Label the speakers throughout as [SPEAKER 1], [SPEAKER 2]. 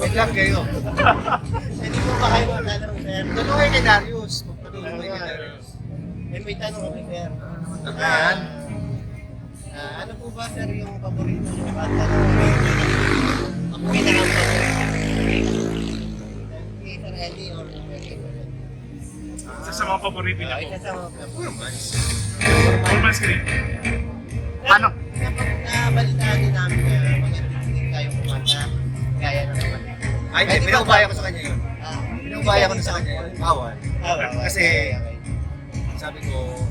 [SPEAKER 1] Wait lang kayo.
[SPEAKER 2] Hindi mo ba kayo magtanong, sir?
[SPEAKER 1] Tanong kayo kay Darius. Tanong kayo kay Darius.
[SPEAKER 2] May tanong kami, sir.
[SPEAKER 1] Ayan.
[SPEAKER 2] Ano po ba, sir, yung paborito nyo kanta ng ang pinaka-paborito? Kay Sir Eddie or kay Sir Eddie?
[SPEAKER 3] Isa sa mga paborito niya po.
[SPEAKER 2] Isa sa mga
[SPEAKER 3] Urban Scream.
[SPEAKER 1] Ano?
[SPEAKER 2] Nabalitaan din namin na magandang kayo kumanta. Gaya na naman.
[SPEAKER 1] Ay, hindi. Pinaubaya ko sa kanya yun. Pinaubaya ko na sa kanya yun. Bawal. Kasi, sabi ko,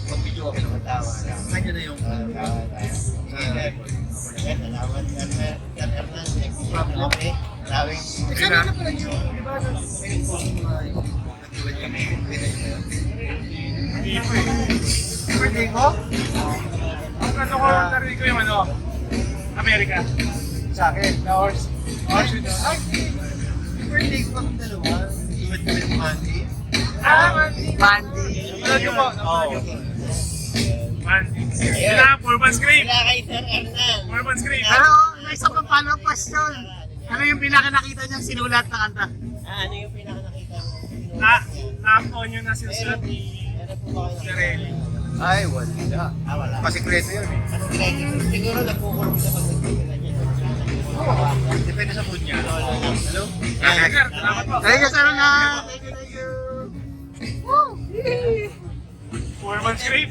[SPEAKER 1] pag-video ako ng tawa. Kanya na yung
[SPEAKER 2] Salamat, Sir Hernandez. Maraming
[SPEAKER 1] Sana na pala yun. Di ba?
[SPEAKER 3] Hindi po eh.
[SPEAKER 1] Birthday ko?
[SPEAKER 3] Ang ano ko, narinig ko yung ano, Amerika.
[SPEAKER 1] Sa akin.
[SPEAKER 3] The horse. Horse with the...
[SPEAKER 1] Ay, birthday ko kami dalawa. Iwat kami ng Mandy.
[SPEAKER 3] Mandy.
[SPEAKER 1] Mandy.
[SPEAKER 3] Ano yun po? Mandy. Sila, Urban Scream.
[SPEAKER 2] Sila kay Sir Hernan.
[SPEAKER 3] Urban Scream.
[SPEAKER 4] Pero may isa pa paano question. Ano yung pinaka nakita niyang sinulat na kanta?
[SPEAKER 2] Ano yung pinaka-nakita mo?
[SPEAKER 3] Na-ako nyo na sinusulat ni
[SPEAKER 2] Ano po ba kayo?
[SPEAKER 3] Sirelli.
[SPEAKER 1] Ay, wala.
[SPEAKER 2] Wala.
[SPEAKER 1] Pasikreto yun eh.
[SPEAKER 2] Ano ginagawa? Siguro nagkukulong siya pag nagkikita niya.
[SPEAKER 1] Depende sa mood niya.
[SPEAKER 2] Hello?
[SPEAKER 3] Okay, sir. Salamat po.
[SPEAKER 4] Thank you, sir na. Thank you, thank you.
[SPEAKER 3] Urban Scream.